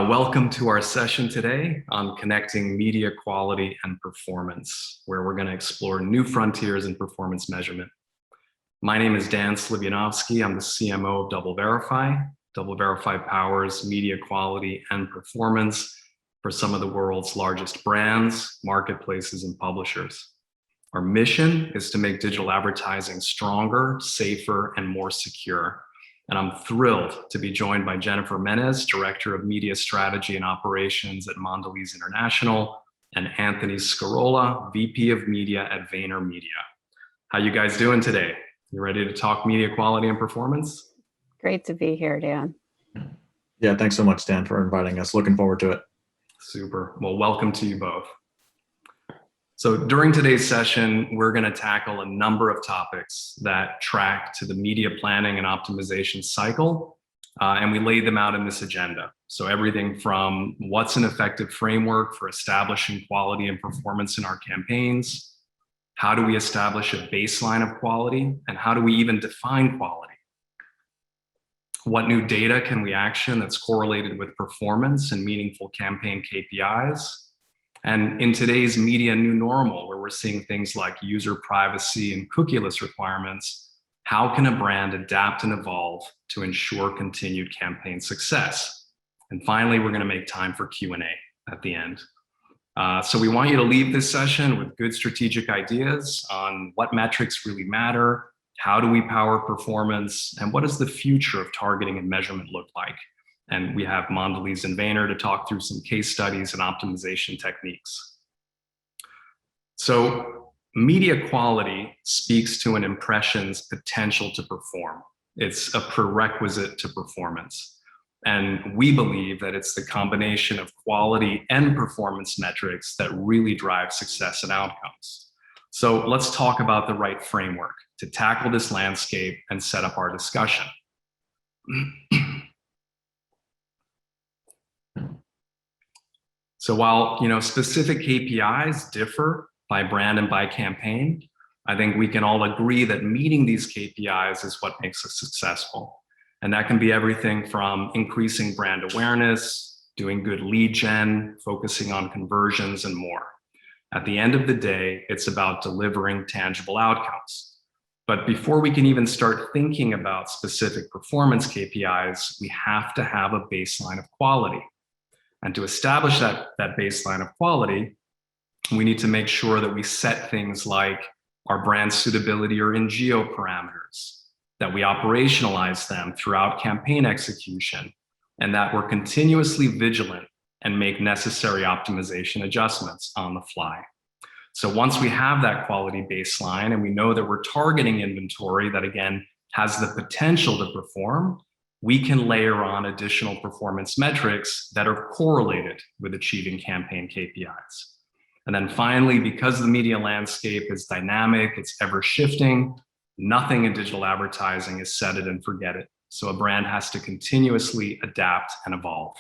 Welcome to our session today on connecting media quality and performance, where we're going to explore new frontiers in performance measurement. My name is Dan Slivyanovsky. I'm the CMO of DoubleVerify. DoubleVerify powers media quality and performance for some of the world's largest brands, marketplaces, and publishers. Our mission is to make digital advertising stronger, safer, and more secure. And I'm thrilled to be joined by Jennifer Menez, Director of Media Strategy and Operations at Mondelez International, and Anthony Scarola, VP of Media at VaynerMedia. How you guys doing today? You ready to talk media quality and performance? Great to be here, Dan. Yeah, thanks so much, Dan, for inviting us. Looking forward to it. Super. Well, welcome to you both. So during today's session, we're going to tackle a number of topics that track to the media planning and optimization cycle, and we laid them out in this agenda. So everything from what's an effective framework for establishing quality and performance in our campaigns, how do we establish a baseline of quality, and how do we even define quality? What new data can we action that's correlated with performance and meaningful campaign KPIs? And in today's media new normal, where we're seeing things like user privacy and cookieless requirements, how can a brand adapt and evolve to ensure continued campaign success? And finally, we're going to make time for Q&A at the end. So we want you to leave this session with good strategic ideas on what metrics really matter, how do we power performance, and what does the future of targeting and measurement look like? And we have Mondelez and Vayner to talk through some case studies and optimization techniques. So media quality speaks to an impression's potential to perform. It's a prerequisite to performance. And we believe that it's the combination of quality and performance metrics that really drive success and outcomes. So let's talk about the right framework to tackle this landscape and set up our discussion. So while specific KPIs differ by brand and by campaign, I think we can all agree that meeting these KPIs is what makes us successful. And that can be everything from increasing brand awareness, doing good lead gen, focusing on conversions, and more. At the end of the day, it's about delivering tangible outcomes. But before we can even start thinking about specific performance KPIs, we have to have a baseline of quality. And to establish that baseline of quality, we need to make sure that we set things like our brand suitability or NGO parameters, that we operationalize them throughout campaign execution, and that we're continuously vigilant and make necessary optimization adjustments on the fly. So once we have that quality baseline and we know that we're targeting inventory that, again, has the potential to perform, we can layer on additional performance metrics that are correlated with achieving campaign KPIs. And then finally, because the media landscape is dynamic, it's ever shifting, nothing in digital advertising is set it and forget it. So a brand has to continuously adapt and evolve.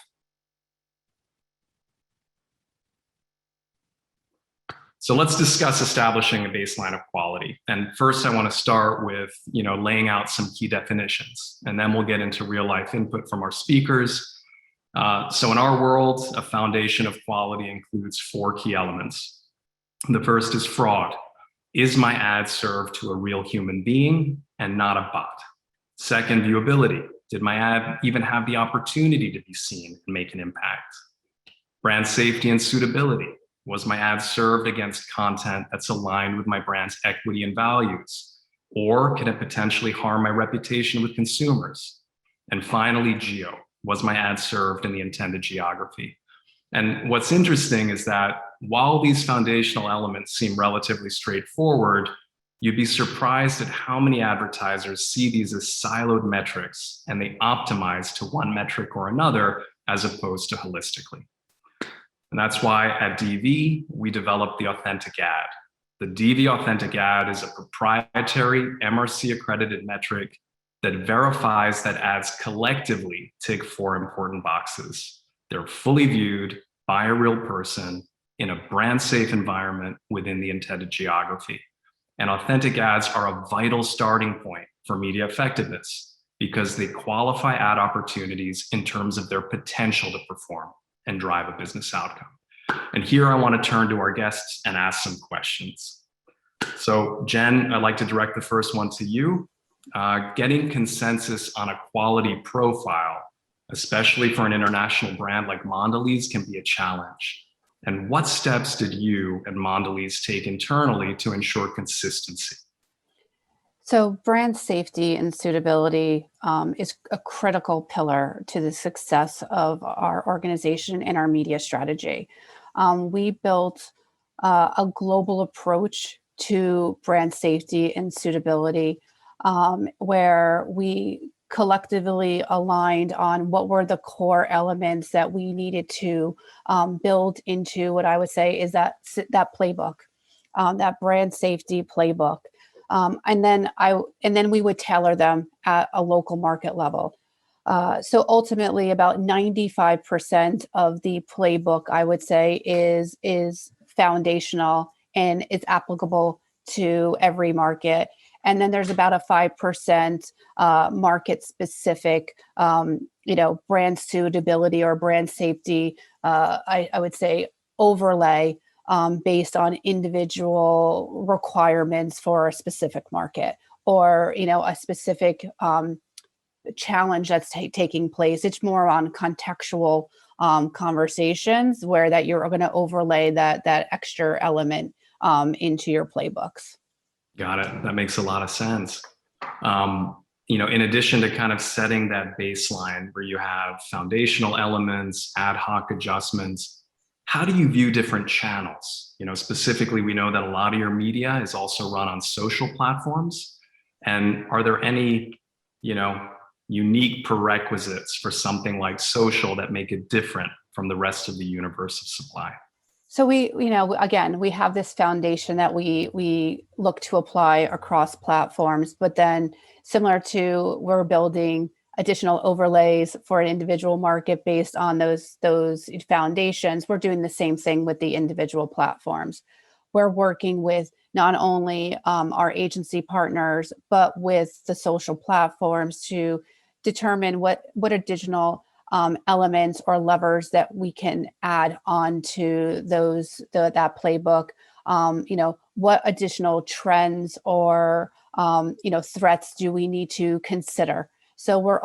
So let's discuss establishing a baseline of quality. And first I want to start with, laying out some key definitions, and then we'll get into real life input from our speakers. So in our world, a foundation of quality includes 4 key elements. The first is fraud. Is my ad served to a real human being and not a bot? Second, viewability. Did my ad even have the opportunity to be seen and make an impact? Brand safety and suitability. Was my ad served against content that's aligned with my brand's equity and values? Or can it potentially harm my reputation with consumers? And finally, geo. Was my ad served in the intended geography? And what's interesting is that while these foundational elements seem relatively straightforward, you'd be surprised at how many advertisers see these as siloed metrics and they optimize to one metric or another as opposed to holistically. And that's why at DV, we developed the Authentic Ad. The DV Authentic Ad is a proprietary MRC accredited metric that verifies that ads collectively tick 4 important boxes. They're fully viewed by a real person in a brand safe environment within the intended geography. And authentic ads are a vital starting point for media effectiveness. because they qualify ad opportunities in terms of their potential to perform and drive a business outcome. And here I want to turn to our guests and ask some questions. So Jen, I'd like to direct the first one to you. Getting consensus on a quality profile, especially for an international brand like Mondelez, can be a challenge. And what steps did you and Mondelez take internally to ensure consistency? So brand safety and suitability is a critical pillar to the success of our organization and our media strategy. We built a global approach to brand safety and suitability, where we collectively aligned on what were the core elements that we needed to build into what I would say is that playbook, that brand safety playbook. And then we would tailor them at a local market level. So ultimately, about 95% of the playbook, I would say, is foundational and it's applicable to every market. And then there's about a 5% market specific, brand suitability or brand safety, I would say, overlay based on individual requirements for a specific market or, a specific challenge that's taking place. It's more on contextual conversations where that you're going to overlay that extra element into your playbooks. Got it. That makes a lot of sense. In addition to kind of setting that baseline where you have foundational elements, ad hoc adjustments, how do you view different channels? Specifically, we know that a lot of your media is also run on social platforms. And are there any, unique prerequisites for something like social that make it different from the rest of the universe of supply? So we have this foundation that we look to apply across platforms, but then similar to we're building additional overlays for an individual market based on those foundations. We're doing the same thing with the individual platforms. We're working with not only our agency partners, but with the social platforms to determine what additional elements or levers that we can add on to that playbook. What additional trends or threats do we need to consider? So we're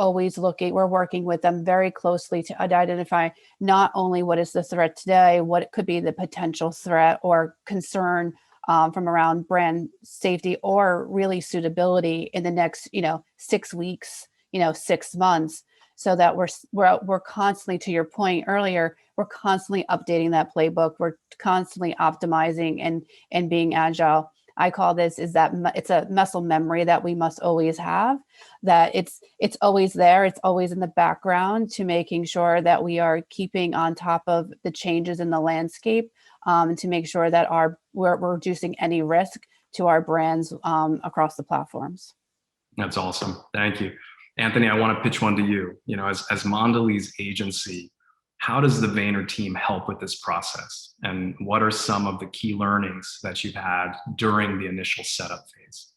working with them very closely to identify not only what is the threat today, what could be the potential threat or concern from around brand safety or really suitability in the next 6 weeks, 6 months, so that we're constantly, to your point earlier, we're constantly updating that playbook. We're constantly optimizing and being agile. I call this it's a muscle memory that we must always have, that it's always there. It's always in the background to making sure that we are keeping on top of the changes in the landscape to make sure that we're reducing any risk to our brands across the platforms. That's awesome. Thank you. Anthony, I want to pitch one to you. As Mondelez agency, how does the Vayner team help with this process? And what are some of the key learnings that you've had during the initial setup phase?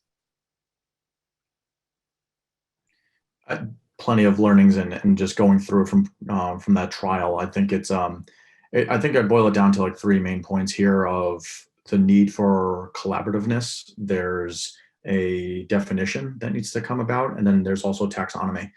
Plenty of learnings and just going through from that trial. I think I think I'd boil it down to like 3 main points here of the need for collaborativeness. There's a definition that needs to come about, and then there's also taxonomy.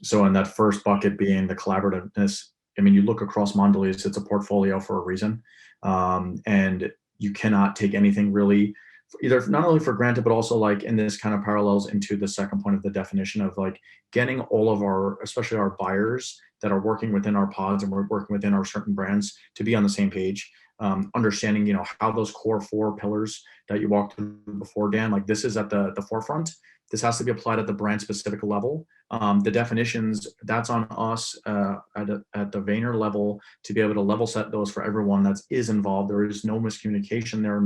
So in that first bucket being the collaborativeness, you look across Mondelez, it's a portfolio for a reason. And you cannot take anything really either not only for granted, but also like in this kind of parallels into the second point of the definition of like getting all of our, especially our buyers that are working within our pods and we're working within our certain brands to be on the same page. Understanding, how those core 4 pillars that you walked through before, Dan, like this is at the forefront. This has to be applied at the brand specific level. The definitions, that's on us at the Vayner level to be able to level set those for everyone that is involved. There is no miscommunication there,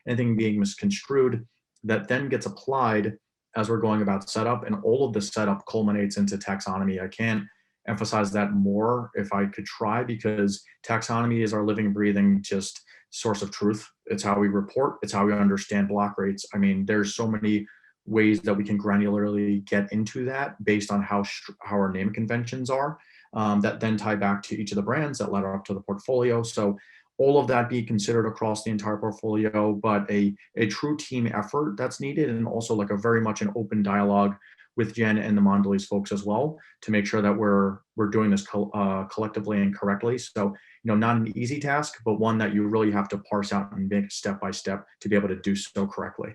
anything being misconstrued that then gets applied as we're going about setup, and all of the setup culminates into taxonomy. I can't emphasize that more if I could try, because taxonomy is our living, breathing just source of truth. It's how we report. It's how we understand block rates. There's so many ways that we can granularly get into that based on how our name conventions are, that then tie back to each of the brands that ladder up to the portfolio. So all of that be considered across the entire portfolio, but a true team effort that's needed, and also like a very much an open dialogue with Jen and the Mondelez folks as well to make sure that we're doing this collectively and correctly. So, not an easy task, but one that you really have to parse out and make step by step to be able to do so correctly.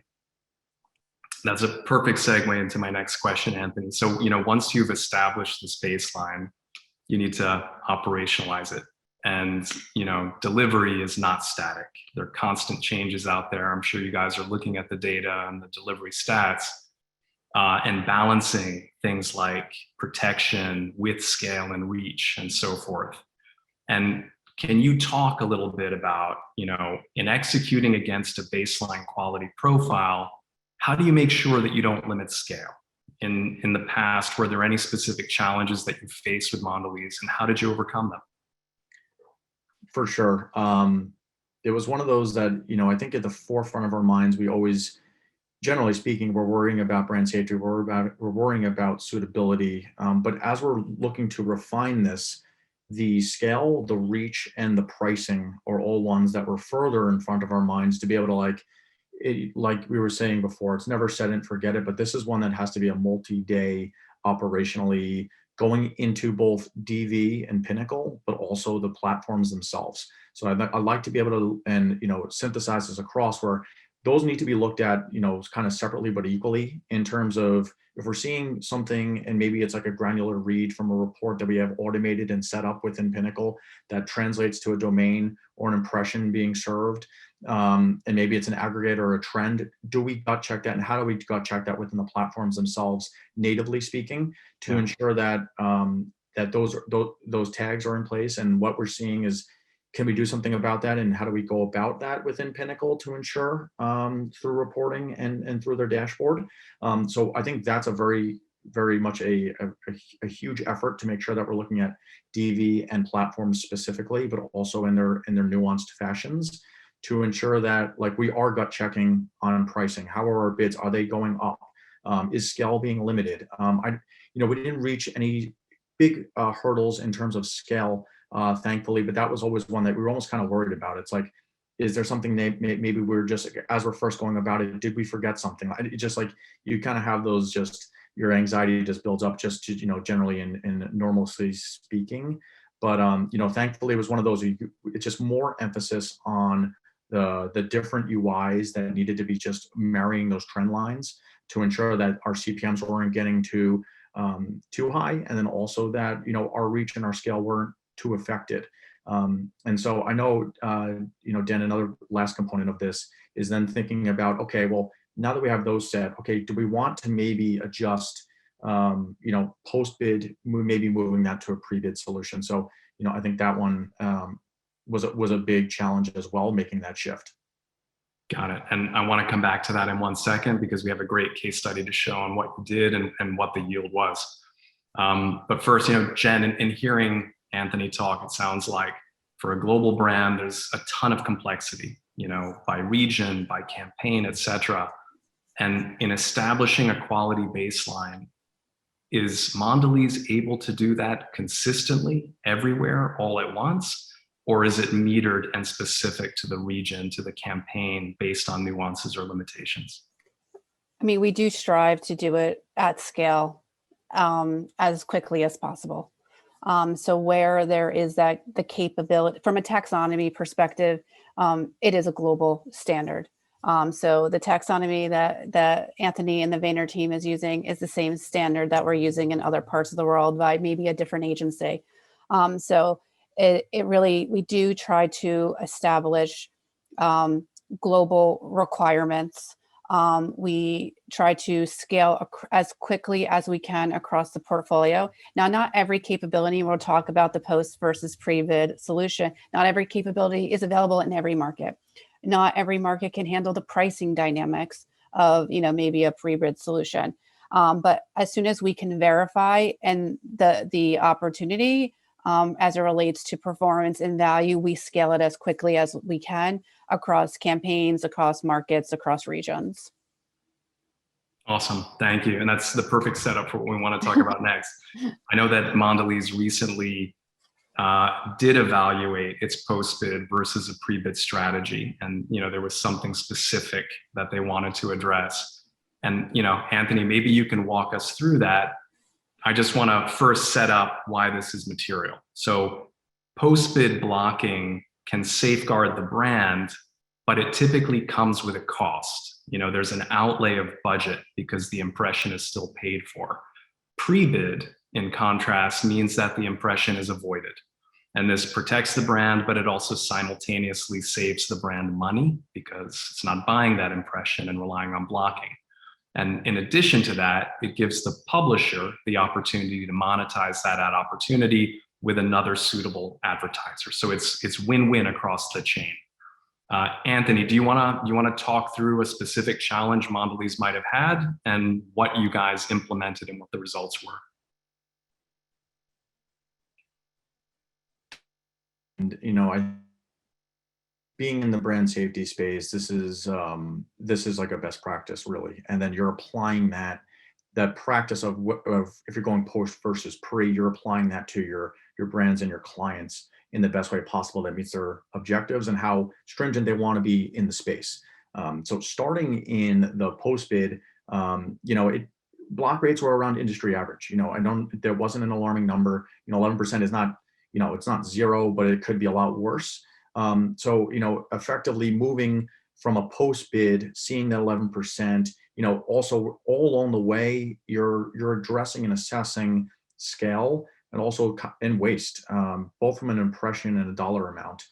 That's a perfect segue into my next question, Anthony. So, once you've established this baseline, you need to operationalize it. And, delivery is not static. There are constant changes out there. I'm sure you guys are looking at the data and the delivery stats and balancing things like protection with scale and reach and so forth. And can you talk a little bit about, in executing against a baseline quality profile, how do you make sure that you don't limit scale? In the past, were there any specific challenges that you faced with Mondelez, and how did you overcome them? For sure. It was one of those that, I think at the forefront of our minds, we always, generally speaking, we're worrying about brand safety, we're worrying about suitability. But as we're looking to refine this, the scale, the reach, and the pricing are all ones that were further in front of our minds to be able to like we were saying before, it's never set and forget it, but this is one that has to be a multi-day operationally going into both DV and Pinnacle, but also the platforms themselves. So I'd like to be able to, and synthesize this across where those need to be looked at, kind of separately but equally in terms of if we're seeing something and maybe it's like a granular read from a report that we have automated and set up within Pinnacle that translates to a domain or an impression being served, and maybe it's an aggregate or a trend, do we gut check that, and how do we gut check that within the platforms themselves, natively speaking, to ensure that that those tags are in place? And what we're seeing is, can we do something about that, and how do we go about that within Pinnacle to ensure through reporting and through their dashboard? So I think that's a very, very much a huge effort to make sure that we're looking at DV and platforms specifically, but also in their nuanced fashions, to ensure that we are gut checking on pricing. How are our bids? Are they going up? Is scale being limited? We didn't reach any big hurdles in terms of scale, thankfully, but that was always one that we were almost kind of worried about. It's like, is there something maybe we're just, as we're first going about it, did we forget something? It just you kind of have those, just your anxiety just builds up just to, generally in normalcy speaking. But, thankfully it was one of those, it's just more emphasis on the different UIs that needed to be just marrying those trend lines to ensure that our CPMs weren't getting too high. And then also that, our reach and our scale weren't too affected. And so I know, Dan, another last component of this is then thinking about, okay, well, now that we have those set, okay, do we want to maybe adjust, post-bid, maybe moving that to a pre-bid solution? So, I think that one was a big challenge as well, making that shift. Got it. And I want to come back to that in 1 second, because we have a great case study to show on what you did and what the yield was. But first, Jen, in hearing Anthony talk, it sounds like for a global brand, there's a ton of complexity, by region, by campaign, et cetera. And in establishing a quality baseline, is Mondelez able to do that consistently everywhere all at once? Or is it metered and specific to the region, to the campaign, based on nuances or limitations? I mean, we do strive to do it at scale as quickly as possible. So where there is the capability, from a taxonomy perspective, it is a global standard. So the taxonomy that Anthony and the Vayner team is using is the same standard that we're using in other parts of the world by maybe a different agency. So it really, we do try to establish global requirements. We try to scale as quickly as we can across the portfolio. Now, not every capability, we'll talk about the post versus pre-bid solution, not every capability is available in every market. Not every market can handle the pricing dynamics of, maybe a pre-bid solution. But as soon as we can verify and the opportunity as it relates to performance and value, we scale it as quickly as we can across campaigns, across markets, across regions. Awesome. Thank you. And that's the perfect setup for what we want to talk about next. I know that Mondelez recently did evaluate its post-bid versus a pre-bid strategy. And, there was something specific that they wanted to address. And, Anthony, maybe you can walk us through that. I just want to first set up why this is material. So post-bid blocking can safeguard the brand, but it typically comes with a cost. There's an outlay of budget because the impression is still paid for. Pre-bid, in contrast, means that the impression is avoided. And this protects the brand, but it also simultaneously saves the brand money because it's not buying that impression and relying on blocking. And in addition to that, it gives the publisher the opportunity to monetize that ad opportunity with another suitable advertiser. So it's win-win across the chain. Anthony, do you want to talk through a specific challenge Mondelez might have had and what you guys implemented and what the results were? And being in the brand safety space, this is like a best practice, really. And then you're applying that practice of if you're going post versus pre, you're applying that to your brands and your clients in the best way possible that meets their objectives and how stringent they want to be in the space. So starting in the post bid, block rates were around industry average. There wasn't an alarming number. 11% is not, it's not zero, but it could be a lot worse. So effectively moving from a post bid, seeing that 11%, also all along the way, you're addressing and assessing scale and also in waste, both from an impression and a dollar amount.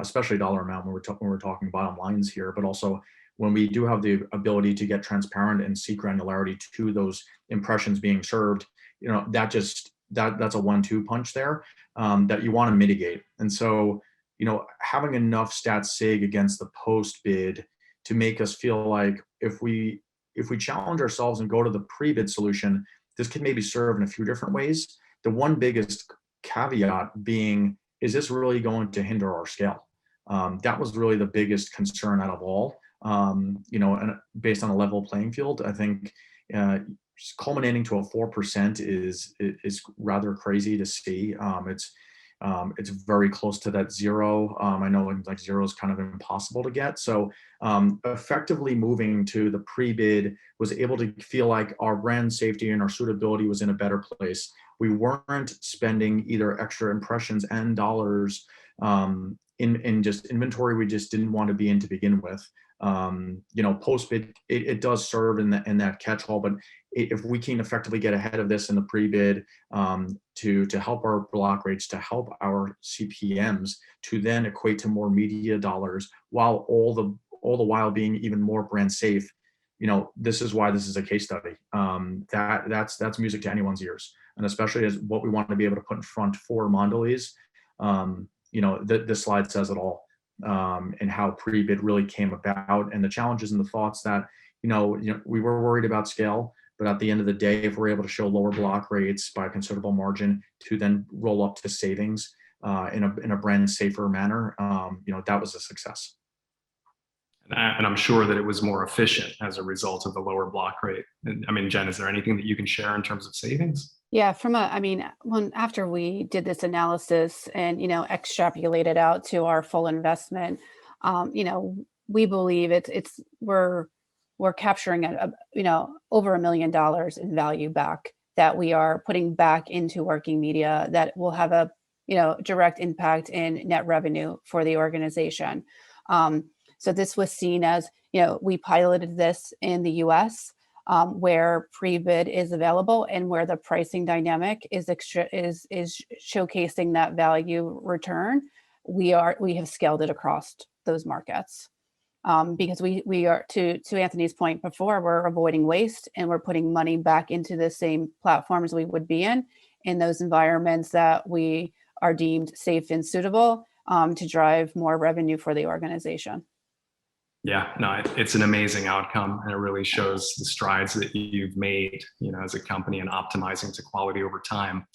Especially dollar amount when we're talking bottom lines here, but also when we do have the ability to get transparent and see granularity to those impressions being served, that's a 1-2 punch there that you want to mitigate. And so, having enough stat sig against the post bid to make us feel like if we challenge ourselves and go to the pre-bid solution, this can maybe serve in a few different ways. The one biggest caveat being, is this really going to hinder our scale? That was really the biggest concern out of all. And based on a level playing field, I think culminating to a 4% is rather crazy to see. It's very close to that zero. I know like zero is kind of impossible to get. So effectively moving to the pre-bid was able to feel like our brand safety and our suitability was in a better place. We weren't spending either extra impressions and dollars in just inventory we just didn't want to be in to begin with. Post-bid, it does serve in that catch-all, but if we can effectively get ahead of this in the pre-bid to help our block rates, to help our CPMs, to then equate to more media dollars, while all the while being even more brand safe, this is why this is a case study. That's music to anyone's ears, and especially as what we want to be able to put in front for Mondelez. This slide says it all. And how pre-bid really came about, and the challenges and the thoughts that we were worried about scale, but at the end of the day, if we're able to show lower block rates by a considerable margin to then roll up to savings in a brand safer manner, that was a success. And I'm sure that it was more efficient as a result of the lower block rate. And, Jen, is there anything that you can share in terms of savings? Yeah, after we did this analysis and, extrapolated out to our full investment, we believe we're capturing over $1 million in value back that we are putting back into working media that will have a, direct impact in net revenue for the organization. So this was seen as, we piloted this in the US, where pre-bid is available and where the pricing dynamic is showcasing that value return. We have scaled it across those markets because we are, to Anthony's point before, we're avoiding waste and we're putting money back into the same platforms we would be in those environments that we are deemed safe and suitable to drive more revenue for the organization. Yeah, no, it's an amazing outcome, and it really shows the strides that you've made, as a company in optimizing to quality over time.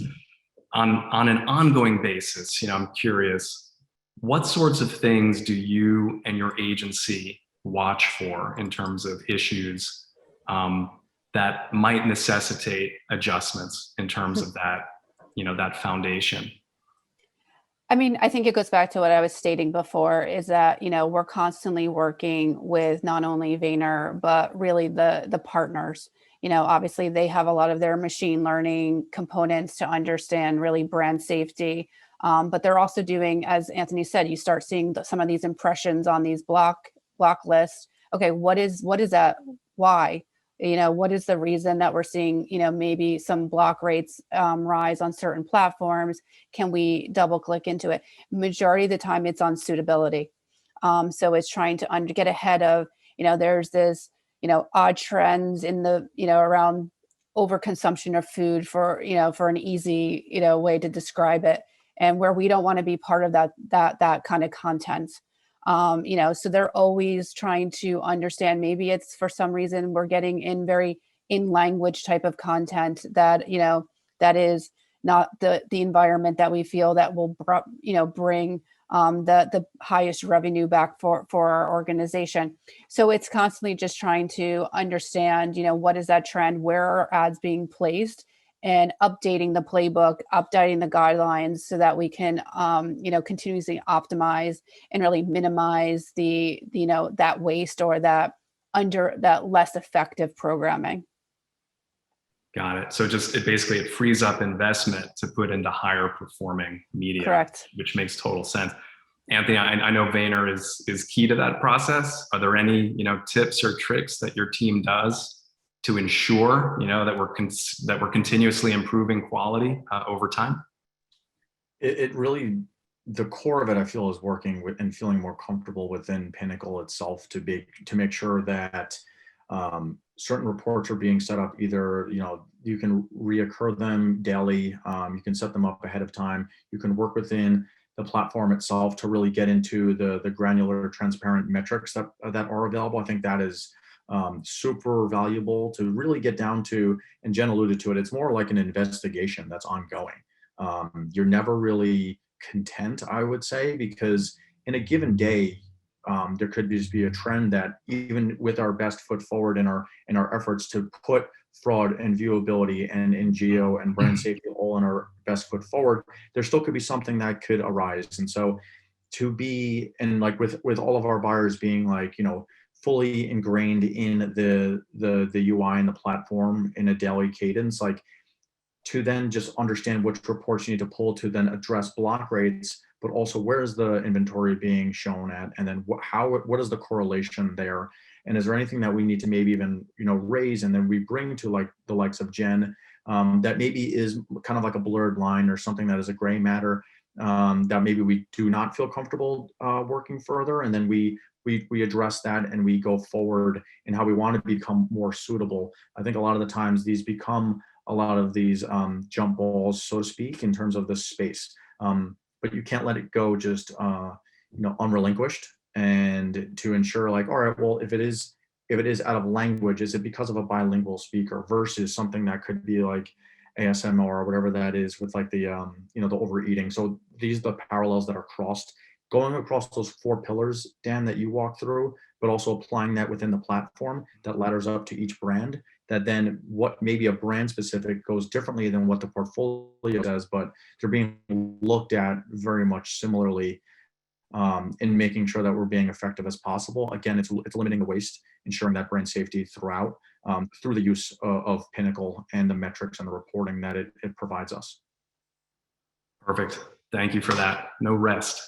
On an ongoing basis, I'm curious, what sorts of things do you and your agency watch for in terms of issues that might necessitate adjustments in terms of that, that foundation? I mean, I think it goes back to what I was stating before, is that, we're constantly working with not only Vayner, but really the partners. Obviously they have a lot of their machine learning components to understand really brand safety. But they're also doing, as Anthony said, you start seeing some of these impressions on these block lists. Okay, what is that? Why? What is the reason that we're seeing, maybe some block rates rise on certain platforms? Can we double click into it? Majority of the time it's on suitability. So it's trying to get ahead of, there's this, odd trends in the, around overconsumption of food for, for an easy, way to describe it, and where we don't want to be part of that kind of content. So they're always trying to understand, maybe it's for some reason we're getting in language type of content that, that is not the environment that we feel that will, bring the highest revenue back for our organization. So it's constantly just trying to understand, what is that trend, where are ads being placed, and updating the playbook, updating the guidelines so that we can, continuously optimize and really minimize the, that waste or that less effective programming. Got it. So it frees up investment to put into higher performing media. Correct. Which makes total sense. Anthony, I know Vayner is key to that process. Are there any, tips or tricks that your team does to ensure, that we're continuously improving quality over time? It really, the core of it, I feel, is working with and feeling more comfortable within Pinnacle itself to make sure that certain reports are being set up. Either, you can reoccur them daily. You can set them up ahead of time. You can work within the platform itself to really get into the granular, transparent metrics that are available. I think that is super valuable to really get down to, and Jen alluded to it, it's more like an investigation that's ongoing. You're never really content, I would say, because in a given day, there could just be a trend that even with our best foot forward in our efforts to put fraud and viewability and NGO and brand safety all in our best foot forward, there still could be something that could arise. And so to be, and like with all of our buyers being like, fully ingrained in the UI and the platform in a daily cadence, like to then just understand which reports you need to pull to then address block rates, but also where is the inventory being shown at, and then what is the correlation there, and is there anything that we need to maybe even raise, and then we bring to like the likes of Jen, that maybe is kind of like a blurred line or something that is a gray matter, that maybe we do not feel comfortable working further, and then we address that and we go forward in how we want to become more suitable. I think a lot of the times these become a lot of these jump balls, so to speak, in terms of the space. But you can't let it go just unrelinquished, and to ensure like, all right, well, if it is out of language, is it because of a bilingual speaker versus something that could be like ASMR or whatever that is with like the the overeating. So these are the parallels that are crossed, going across those 4 pillars, Dan, that you walk through, but also applying that within the platform that ladders up to each brand, that then what maybe a brand specific goes differently than what the portfolio does, but they're being looked at very much similarly, in making sure that we're being effective as possible. Again, it's limiting the waste, ensuring that brand safety throughout, through the use of Pinnacle and the metrics and the reporting that it provides us. Perfect. Thank you for that. No rest.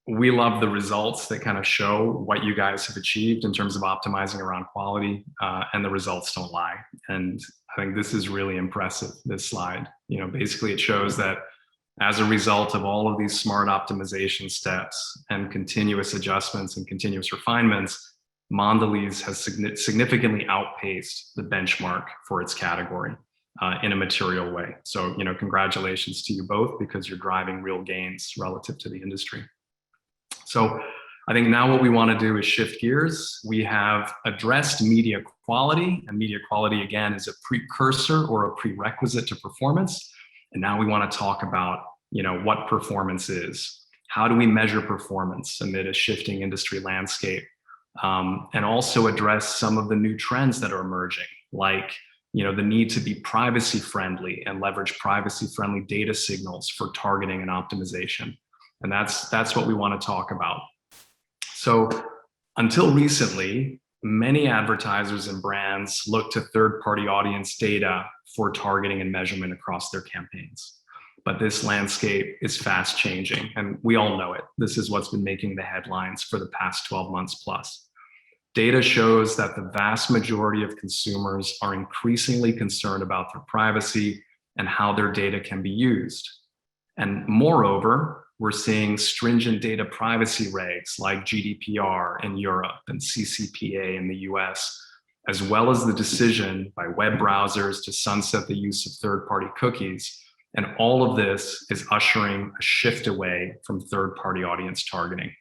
We love the results that kind of show what you guys have achieved in terms of optimizing around quality, and the results don't lie. And I think this is really impressive, this slide. Basically it shows that as a result of all of these smart optimization steps and continuous adjustments and continuous refinements, Mondelez has significantly outpaced the benchmark for its category in a material way. So, congratulations to you both, because you're driving real gains relative to the industry. So I think now what we want to do is shift gears. We have addressed media quality, and media quality, again, is a precursor or a prerequisite to performance. And now we want to talk about, what performance is. How do we measure performance amid a shifting industry landscape? and also address some of the new trends that are emerging, like the need to be privacy friendly and leverage privacy friendly data signals for targeting and optimization. And that's what we want to talk about. So until recently, many advertisers and brands look to third-party audience data for targeting and measurement across their campaigns. But this landscape is fast changing, and we all know it. This is what's been making the headlines for the past 12 months plus. Data shows that the vast majority of consumers are increasingly concerned about their privacy and how their data can be used. And moreover, we're seeing stringent data privacy regs like GDPR in Europe and CCPA in the US, as well as the decision by web browsers to sunset the use of third-party cookies. And all of this is ushering a shift away from third-party audience targeting.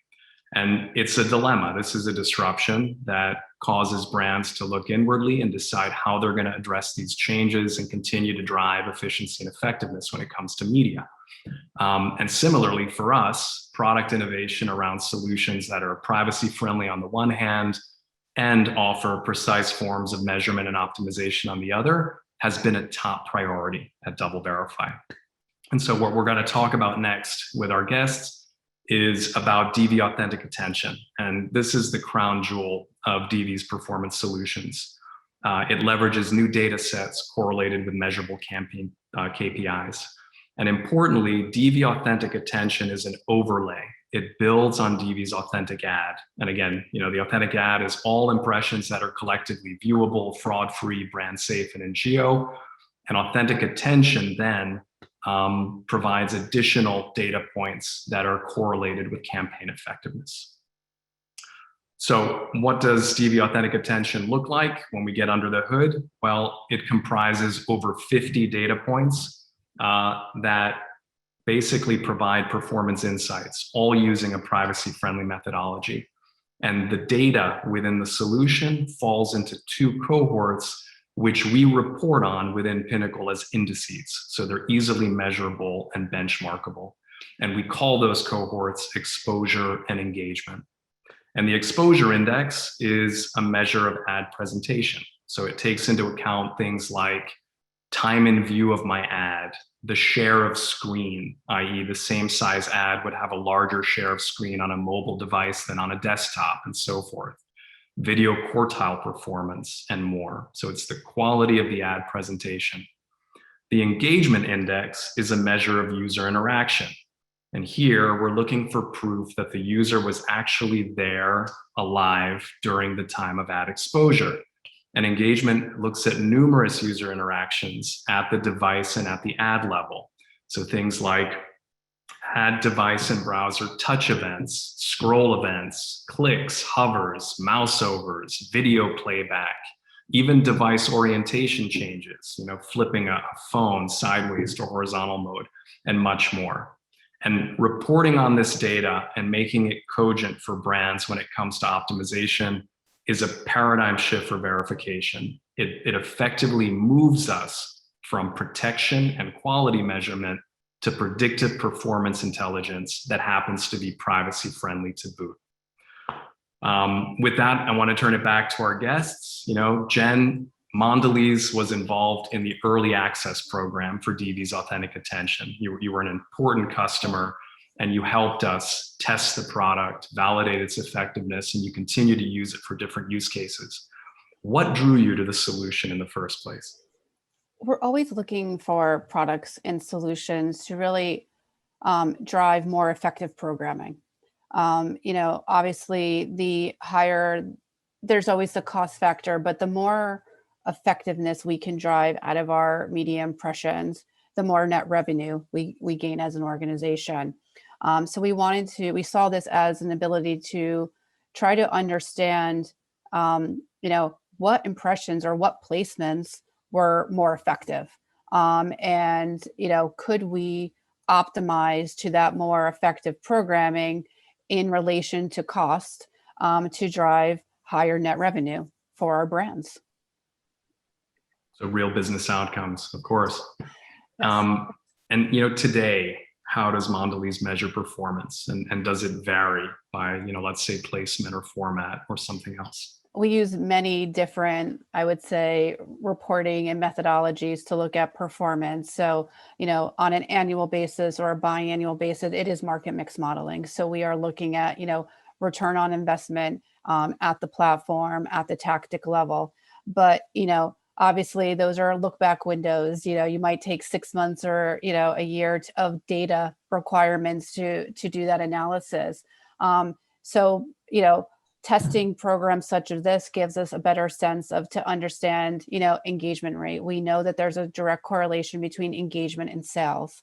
And it's a dilemma. This is a disruption that causes brands to look inwardly and decide how they're going to address these changes and continue to drive efficiency and effectiveness when it comes to media. And similarly for us, product innovation around solutions that are privacy friendly on the one hand and offer precise forms of measurement and optimization on the other has been a top priority at DoubleVerify. And so what we're going to talk about next with our guests is about DV Authentic Attention. And this is the crown jewel of DV's performance solutions. It leverages new data sets correlated with measurable campaign KPIs. And importantly, DV Authentic Attention is an overlay. It builds on DV's authentic ad. And again, the authentic ad is all impressions that are collectively viewable, fraud-free, brand safe, and in geo. And authentic attention then provides additional data points that are correlated with campaign effectiveness. So what does DV Authentic Attention look like when we get under the hood? Well, it comprises over 50 data points that basically provide performance insights, all using a privacy-friendly methodology. And the data within the solution falls into two cohorts, which we report on within Pinnacle as indices. So they're easily measurable and benchmarkable. And we call those cohorts exposure and engagement. And the exposure index is a measure of ad presentation. So it takes into account things like time in view of my ad, the share of screen, i.e. the same size ad would have a larger share of screen on a mobile device than on a desktop, and so forth. Video quartile performance, and more. So it's the quality of the ad presentation. The engagement index is a measure of user interaction. And here we're looking for proof that the user was actually there, alive, during the time of ad exposure. And engagement looks at numerous user interactions at the device and at the ad level. So things like ad device and browser touch events, scroll events, clicks, hovers, mouse overs, video playback, even device orientation changes, flipping a phone sideways to horizontal mode, and much more. And reporting on this data and making it cogent for brands when it comes to optimization is a paradigm shift for verification. It effectively moves us from protection and quality measurement to predictive performance intelligence that happens to be privacy friendly to boot. With that, I want to turn it back to our guests. Jen, Mondelez was involved in the early access program for DV's Authentic Attention. You were an important customer, and you helped us test the product, validate its effectiveness, and you continue to use it for different use cases. What drew you to the solution in the first place? We're always looking for products and solutions to really drive more effective programming. Obviously the higher, there's always the cost factor, but the more effectiveness we can drive out of our media impressions, the more net revenue we gain as an organization. So we saw this as an ability to try to understand, what impressions or what placements were more effective. And could we optimize to that more effective programming in relation to cost to drive higher net revenue for our brands? So real business outcomes, of course. Yes. And today, how does Mondelez measure performance, and does it vary by, let's say placement or format or something else? We use many different, I would say, reporting and methodologies to look at performance. So, on an annual basis or a biannual basis, it is market mix modeling. So we are looking at, return on investment at the platform, at the tactic level. But, obviously those are look back windows. You might take 6 months or, a year of data requirements to do that analysis. So, testing programs such as this gives us a better sense of to understand, engagement rate. We know that there's a direct correlation between engagement and sales.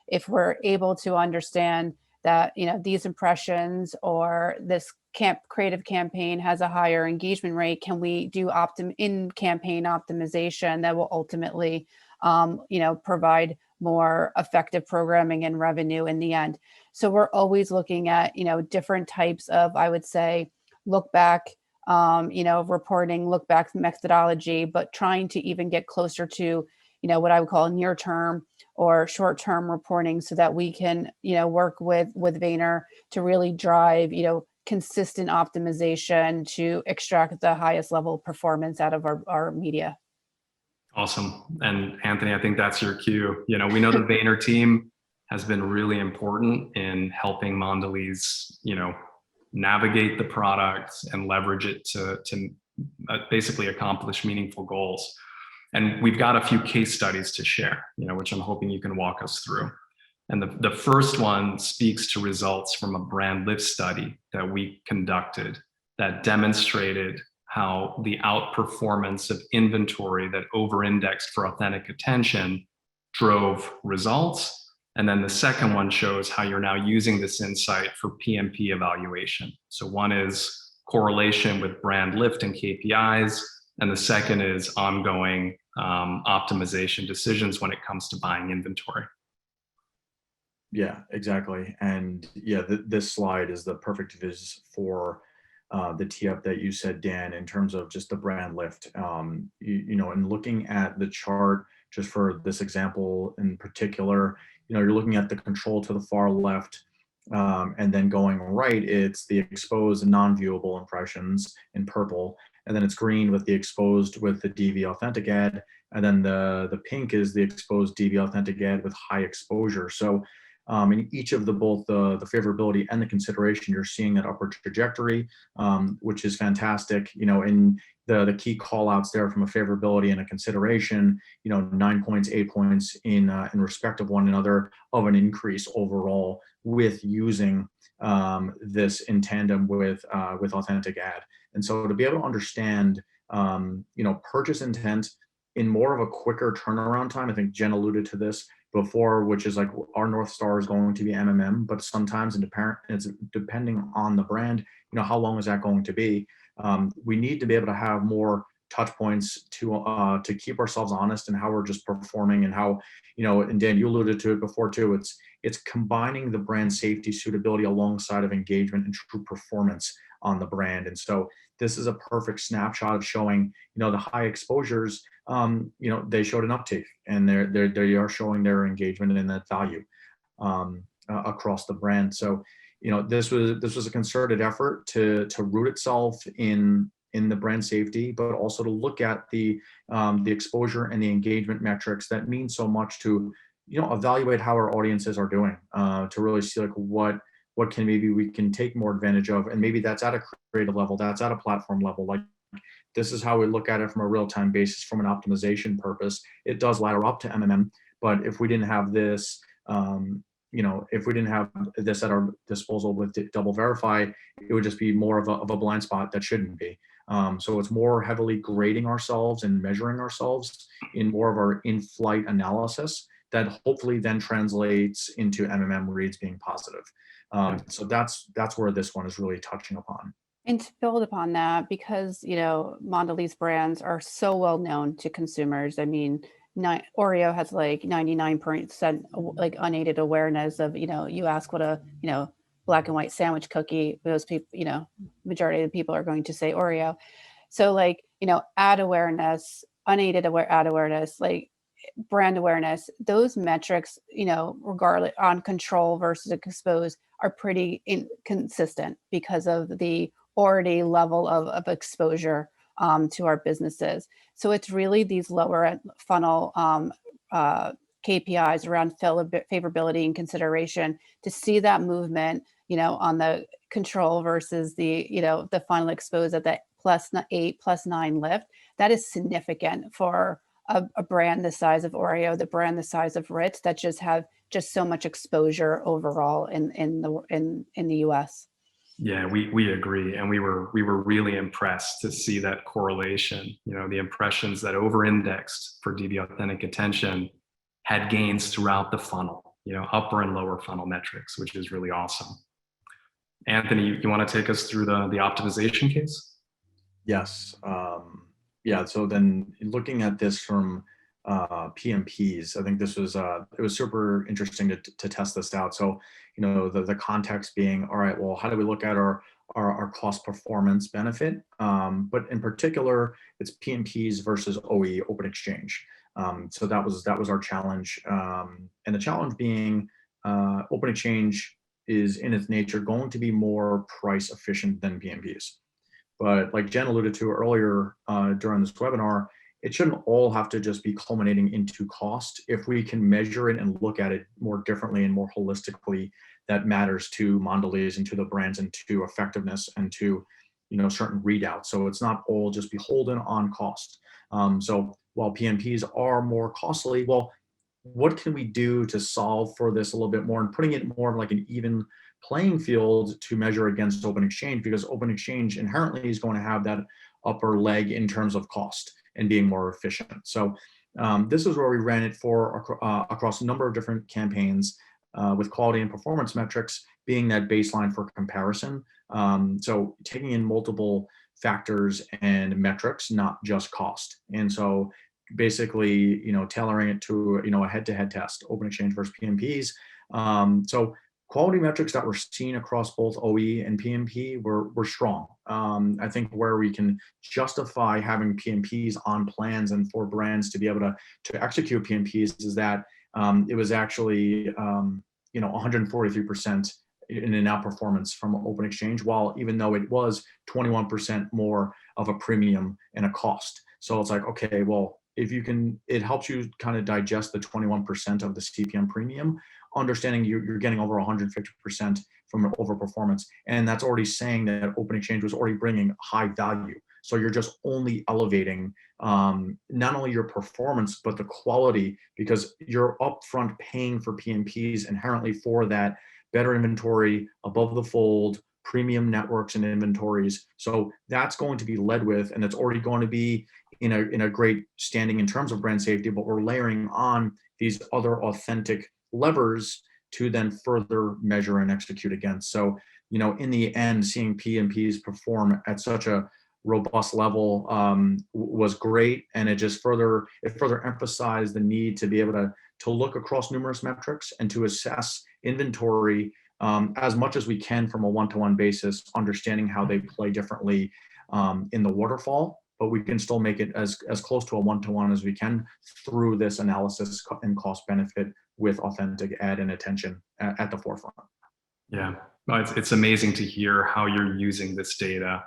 If we're able to understand that, these impressions or this creative campaign has a higher engagement rate, can we do in-campaign optimization that will ultimately, provide more effective programming and revenue in the end? So we're always looking at, different types of, I would say, look back, reporting, look back methodology, but trying to even get closer to, what I would call near term or short term reporting so that we can, work with Vayner to really drive, consistent optimization to extract the highest level of performance out of our media. Awesome. And Anthony, I think that's your cue. We know the Vayner team has been really important in helping Mondelez, navigate the product and leverage it to basically accomplish meaningful goals. And we've got a few case studies to share, which I'm hoping you can walk us through. And the first one speaks to results from a brand lift study that we conducted that demonstrated how the outperformance of inventory that over-indexed for authentic attention drove results. And then the second one shows how you're now using this insight for PMP evaluation. So one is correlation with brand lift and KPIs, and the second is ongoing optimization decisions when it comes to buying inventory. Yeah, exactly. And yeah, this slide is the perfect vis for the tee up that you said, Dan, in terms of just the brand lift. And looking at the chart, just for this example in particular, you're looking at the control to the far left, and then going right, it's the exposed and non-viewable impressions in purple, and then it's green with the exposed with the DV authentic ad, and then the pink is the exposed DV authentic ad with high exposure. So in each of both the favorability and the consideration, you're seeing that upward trajectory, which is fantastic. In the key call outs there from a favorability and a consideration, 9 points, 8 points in respect of one another of an increase overall with using this in tandem with authentic ad. And so to be able to understand, purchase intent in more of a quicker turnaround time, I think Jen alluded to this before, which is like our North Star is going to be MMM, but sometimes it's depending on the brand, how long is that going to be? We need to be able to have more touch points to keep ourselves honest and how we're just performing, and how, and Dan, you alluded to it before too, it's combining the brand safety suitability alongside of engagement and true performance on the brand. And so this is a perfect snapshot of showing, the high exposures, they showed an uptake, and they are showing their engagement and that value across the brand. So, this was a concerted effort to root itself in the brand safety, but also to look at the exposure and the engagement metrics that mean so much to, evaluate how our audiences are doing, to really see like what can maybe we can take more advantage of. And maybe that's at a creative level, that's at a platform level. Like, this is how we look at it from a real-time basis from an optimization purpose. It does ladder up to MMM, but if we didn't have this, if we didn't have this at our disposal with double verify, it would just be more of a blind spot that shouldn't be. So it's more heavily grading ourselves and measuring ourselves in more of our in-flight analysis that hopefully then translates into MMM reads being positive. So that's where this one is really touching upon. And to build upon that, because, Mondelez brands are so well known to consumers. I mean, Oreo has like 99% like unaided awareness of, you ask what a, black and white sandwich cookie, those people, majority of the people are going to say Oreo. So like, ad awareness, unaided ad awareness, like brand awareness, those metrics, regardless on control versus expose, are pretty inconsistent because of the already level of exposure to our businesses. So it's really these lower funnel KPIs around favorability and consideration to see that movement, on the control versus the funnel expose at that +8, +9 lift. That is significant for a brand the size of Oreo, the brand the size of Ritz, that just have so much exposure overall in the US. Yeah, we agree, and we were really impressed to see that correlation. The impressions that over-indexed for DB Authentic attention had gains throughout the funnel. Upper and lower funnel metrics, which is really awesome. Anthony, you want to take us through the optimization case? Yes. Yeah. So then, looking at this from PMPs, I think this was it was super interesting to test this out. So the context being, all right, well, how do we look at our cost performance benefit? But in particular, it's PMPs versus OE, open exchange. So that was our challenge, and the challenge being open exchange is in its nature going to be more price efficient than PMPs. But like Jen alluded to earlier during this webinar, it shouldn't all have to just be culminating into cost. If we can measure it and look at it more differently and more holistically, that matters to Mondelez and to the brands and to effectiveness and to certain readouts. So it's not all just beholden on cost. So while PMPs are more costly, well, what can we do to solve for this a little bit more and putting it more like an even playing field to measure against open exchange, because open exchange inherently is going to have that upper leg in terms of cost and being more efficient. So this is where we ran it for across a number of different campaigns with quality and performance metrics being that baseline for comparison. So taking in multiple factors and metrics, not just cost. And so basically, tailoring it to, a head-to-head test, open exchange versus PMPs. So quality metrics that we're seeing across both OE and PMP were strong. I think where we can justify having PMPs on plans and for brands to be able to execute PMPs is that it was actually 143% in an outperformance from open exchange, while even though it was 21% more of a premium and a cost. So it's like, okay, well, if you can, it helps you kind of digest the 21% of the CPM premium, understanding you're getting over 150% from an overperformance. And that's already saying that open exchange was already bringing high value. So you're just only elevating not only your performance, but the quality, because you're upfront paying for PMPs inherently for that better inventory, above the fold, premium networks and inventories. So that's going to be led with, and it's already going to be in a great standing in terms of brand safety, but we're layering on these other authentic levers to then further measure and execute against. So, in the end, seeing PMPs perform at such a robust level was great, and it further emphasized the need to be able to look across numerous metrics and to assess inventory as much as we can from a one-to-one basis, understanding how they play differently in the waterfall, but we can still make it as close to a one-to-one as we can through this analysis and cost benefit with authentic ad and attention at the forefront. Yeah, well, it's amazing to hear how you're using this data,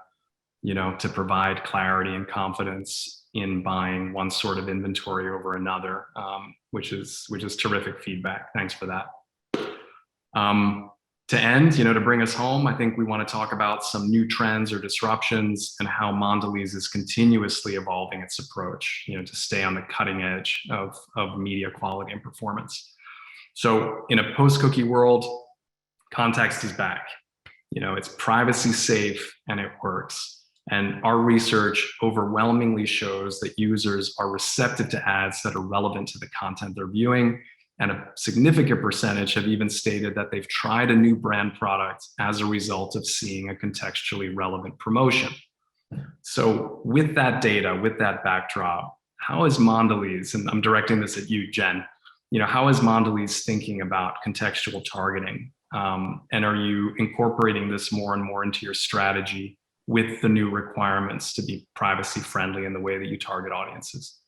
to provide clarity and confidence in buying one sort of inventory over another, which is terrific feedback. Thanks for that. To end, to bring us home, I think we want to talk about some new trends or disruptions and how Mondelez is continuously evolving its approach, to stay on the cutting edge of media quality and performance. So in a post-cookie world, context is back. It's privacy safe and it works. And our research overwhelmingly shows that users are receptive to ads that are relevant to the content they're viewing. And a significant percentage have even stated that they've tried a new brand product as a result of seeing a contextually relevant promotion. So with that data, with that backdrop, how is Mondelez, and I'm directing this at you, Jen, how is Mondelez thinking about contextual targeting? And are you incorporating this more and more into your strategy with the new requirements to be privacy friendly in the way that you target audiences?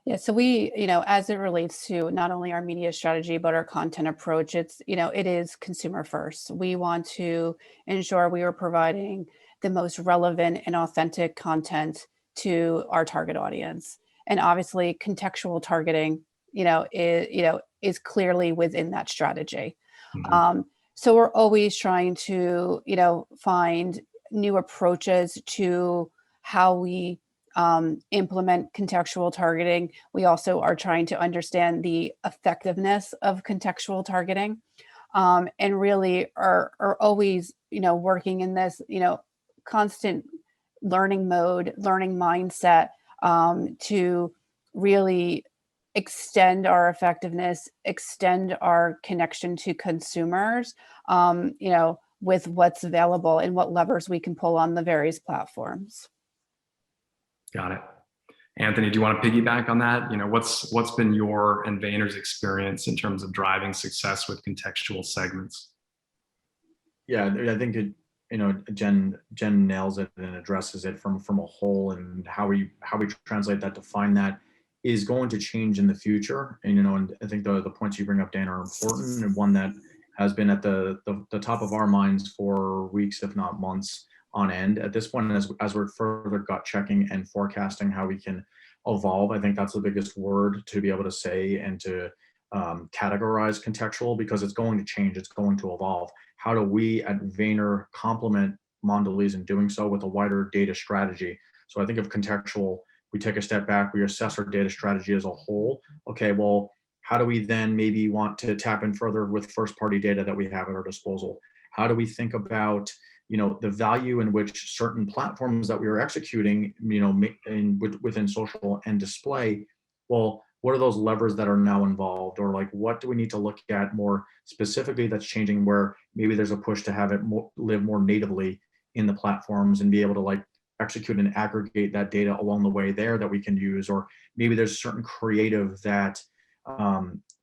Yeah, so we, as it relates to not only our media strategy, but our content approach, it is consumer first. We want to ensure we are providing the most relevant and authentic content to our target audience. And obviously contextual targeting, is clearly within that strategy. Mhm. Um, so we're always trying to, find new approaches to how we implement contextual targeting. We also are trying to understand the effectiveness of contextual targeting, and really are always, working in this, constant learning mode, learning mindset, to really extend our effectiveness, extend our connection to consumers, with what's available and what levers we can pull on the various platforms. Got it. Anthony, do you want to piggyback on that? What's been your and Vayner's experience in terms of driving success with contextual segments? Yeah, I think Jen nails it and addresses it from a whole, and how we translate that, define that, is going to change in the future. And I think the points you bring up, Dan, are important, and one that has been at the top of our minds for weeks, if not months on end at this point, as we're further gut checking and forecasting how we can evolve. I think that's the biggest word to be able to say and to categorize contextual, because it's going to change, it's going to evolve. How do we at Vayner complement Mondelez in doing so with a wider data strategy? So I think of contextual, we take a step back, we assess our data strategy as a whole. Okay, well, how do we then maybe want to tap in further with first party data that we have at our disposal? How do we think about the value in which certain platforms that we are executing, within social and display? Well, what are those levers that are now involved, or like what do we need to look at more specifically that's changing, where maybe there's a push to have it live more natively in the platforms and be able to like execute and aggregate that data along the way there that we can use, or maybe there's certain creative that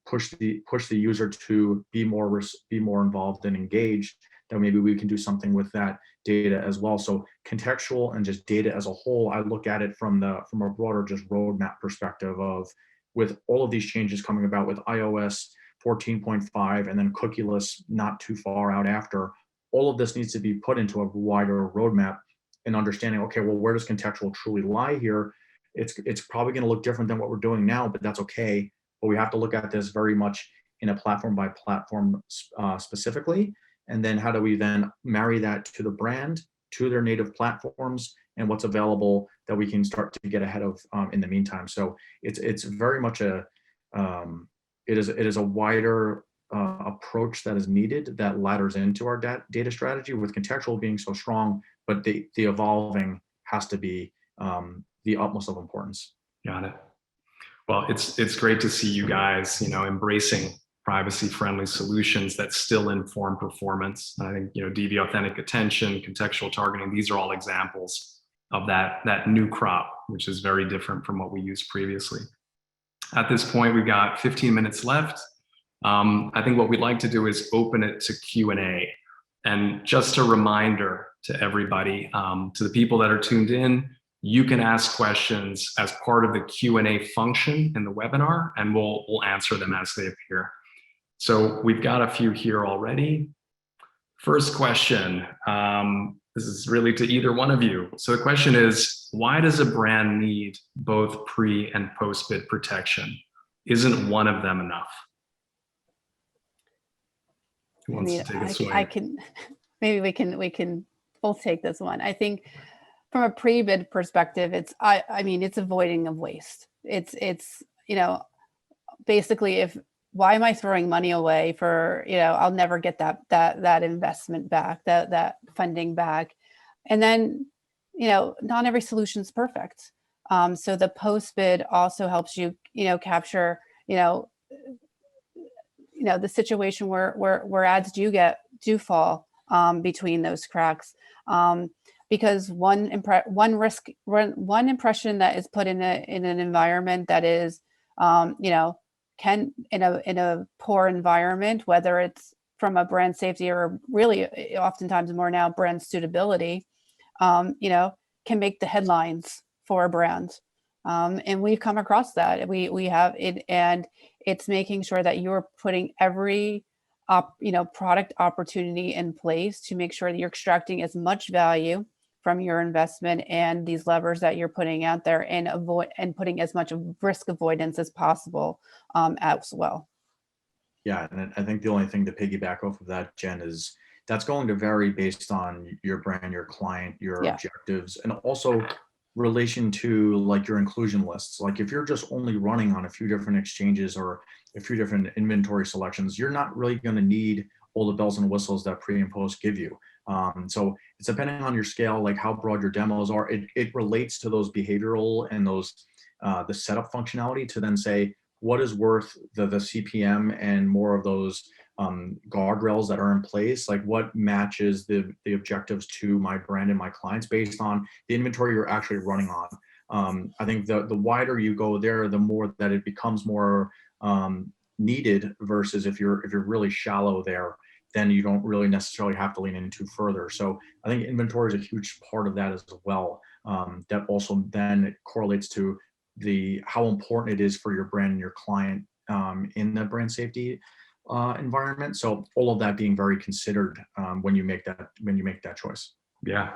push the user to be more involved and engaged, that maybe we can do something with that data as well. So contextual and just data as a whole, I look at it from a broader just roadmap perspective of, with all of these changes coming about with iOS 14.5 and then cookieless not too far out after, all of this needs to be put into a wider roadmap and understanding, okay, well, where does contextual truly lie here? It's probably going to look different than what we're doing now, but that's okay. But we have to look at this very much in a platform by platform specifically. And then how do we then marry that to the brand, to their native platforms, and what's available that we can start to get ahead of in the meantime. So it's very much it is a wider approach that is needed, that ladders into our data strategy, with contextual being so strong, but the evolving has to be the utmost of importance. Got it. Well, it's great to see you guys, embracing privacy-friendly solutions that still inform performance. I think, DV authentic attention, contextual targeting, these are all examples of that new crop, which is very different from what we used previously. At this point, we've got 15 minutes left. I think what we'd like to do is open it to Q&A. And just a reminder to everybody, to the people that are tuned in, you can ask questions as part of the Q&A function in the webinar, and we'll answer them as they appear. So we've got a few here already. First question, this is really to either one of you. So the question is, why does a brand need both pre and post-bid protection? Isn't one of them enough? Who wants to take a swing? I can, maybe we can both take this one. I think from a pre-bid perspective, it's avoiding of waste. It's basically, why am I throwing money away for, I'll never get that investment back, that funding back. And then, not every solution is perfect. So the post-bid also helps you, capture, the situation where ads do fall between those cracks. Because one impression that is put in an environment that is, can in a poor environment, whether it's from a brand safety or really oftentimes more now brand suitability, can make the headlines for a brand. And we've come across that. We have it, and it's making sure that you're putting every product opportunity in place to make sure that you're extracting as much value from your investment and these levers that you're putting out there, and putting as much risk avoidance as possible as well. Yeah, and I think the only thing to piggyback off of that, Jen, is that's going to vary based on your brand, your client, your objectives, and also relation to like your inclusion lists. Like if you're just only running on a few different exchanges or a few different inventory selections, you're not really going to need all the bells and whistles that pre and post give you. So it's depending on your scale, like how broad your demos are. It relates to those behavioral and those the setup functionality to then say what is worth the CPM and more of those guardrails that are in place, like what matches the objectives to my brand and my clients based on the inventory you're actually running on. I think the wider you go there, the more that it becomes more needed versus if you're really shallow there, then you don't really necessarily have to lean into further. So I think inventory is a huge part of that as well. That also then it correlates to how important it is for your brand and your client in the brand safety environment. So all of that being very considered when you make that choice. Yeah,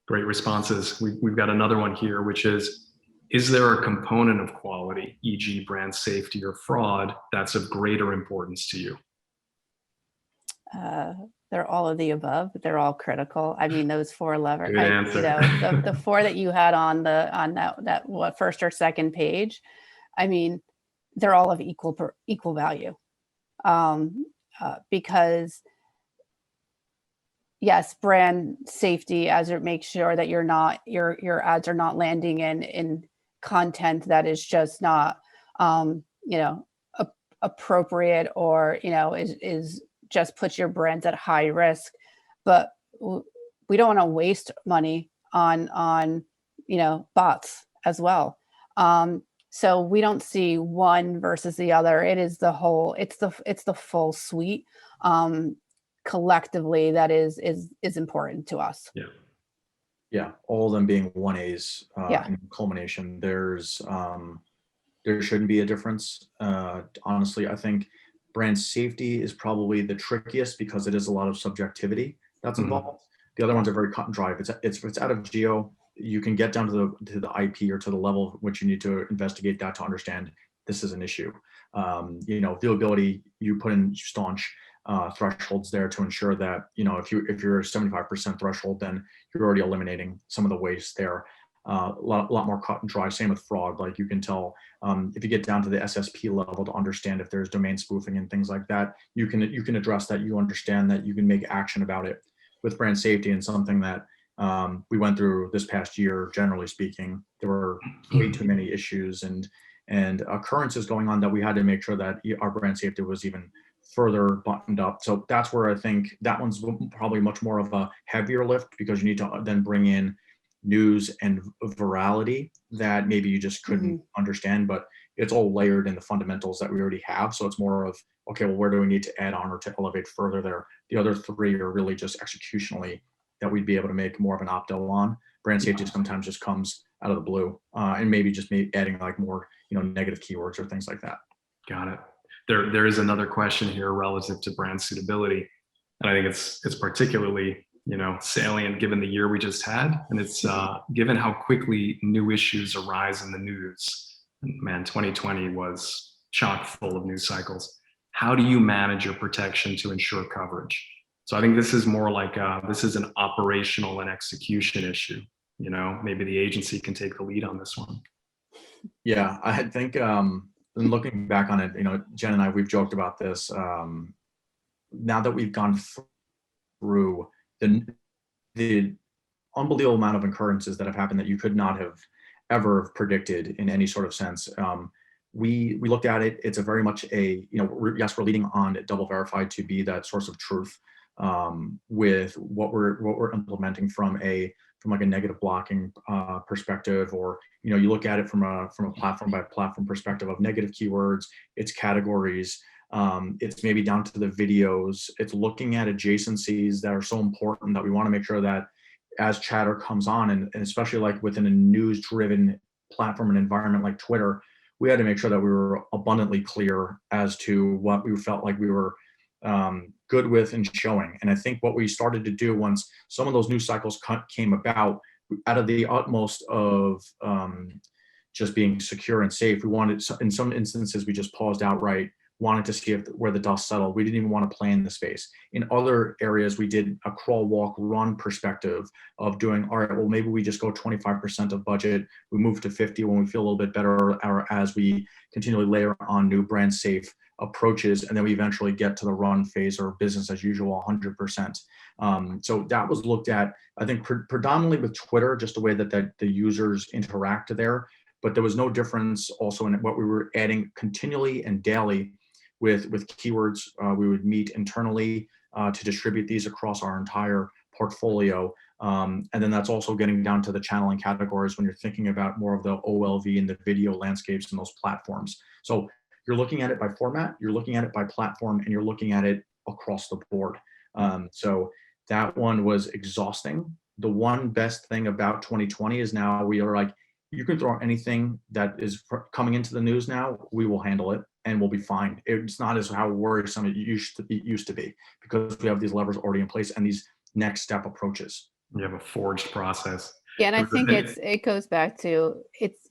great responses. We've got another one here, which is there a component of quality, e.g. brand safety or fraud, that's of greater importance to you? They're all of the above. They're all critical. I mean, those four levers, Good answer. the four that you had on that first or second page, I mean, they're all of equal value. Because yes, brand safety, as it makes sure that your ads are not landing in content that is just not, appropriate, or, is just puts your brands at high risk. But we don't want to waste money on bots as well. So we don't see one versus the other. It is the whole, it's the full suite collectively that is important to us. Yeah, all of them being 1As in culmination. There shouldn't be a difference. Honestly, I think brand safety is probably the trickiest because it is a lot of subjectivity that's involved. The other ones are very cut and dry. If it's out of geo, you can get down to the IP or to the level which you need to investigate that to understand this is an issue. Viewability, you put in staunch thresholds there to ensure that if you're 75% threshold, then you're already eliminating some of the waste there. A lot more cut and dry. Same with fraud. Like you can tell if you get down to the SSP level to understand if there's domain spoofing and things like that, you can address that. You understand that you can make action about it. With brand safety, and something that we went through this past year, generally speaking, there were way too many issues and occurrences going on that we had to make sure that our brand safety was even further buttoned up. So that's where I think that one's probably much more of a heavier lift, because you need to then bring in news and virality that maybe you just couldn't understand, but it's all layered in the fundamentals that we already have. So it's more of, okay, well, where do we need to add on or to elevate further there? The other three are really just executionally that we'd be able to make more of an opt-out on. Brand safety sometimes just comes out of the blue, and maybe just adding like more, negative keywords or things like that. Got it. There is another question here relative to brand suitability, and I think it's particularly salient given the year we just had, and it's given how quickly new issues arise in the news. Man, 2020 was chock full of news cycles. How do you manage your protection to ensure coverage? So I think this is more like this is an operational and execution issue. Maybe the agency can take the lead on this one. Yeah, I think in looking back on it, Jen and I, we've joked about this. Now that we've gone through the unbelievable amount of occurrences that have happened that you could not have ever predicted in any sort of sense. We looked at it. It's a very much yes, we're leading on double verified to be that source of truth with what we're implementing from like a negative blocking perspective, or you look at it from a platform by platform perspective of negative keywords, its categories. It's maybe down to the videos. It's looking at adjacencies that are so important that we want to make sure that as chatter comes on, and especially like within a news-driven platform and environment like Twitter, we had to make sure that we were abundantly clear as to what we felt like we were good with and showing. And I think what we started to do once some of those news cycles came about, out of the utmost of just being secure and safe, we wanted, in some instances, we just paused outright, wanted to see where the dust settled. We didn't even want to play in the space. In other areas, we did a crawl, walk, run perspective of doing, all right, well, maybe we just go 25% of budget. We move to 50 when we feel a little bit better, or as we continually layer on new brand safe approaches. And then we eventually get to the run phase or business as usual, 100%. So that was looked at, I think, predominantly with Twitter, just the way that the users interact there. But there was no difference also in what we were adding continually and daily with keywords. We would meet internally to distribute these across our entire portfolio. And then that's also getting down to the channeling categories when you're thinking about more of the OLV and the video landscapes and those platforms. So you're looking at it by format, you're looking at it by platform, and you're looking at it across the board. So that one was exhausting. The one best thing about 2020 is now we are like, you can throw anything that is coming into the news now, we will handle it and we'll be fine. It's not as how worrisome it used to be, because we have these levers already in place and these next step approaches. You have a forged process. Yeah, and I think it goes back to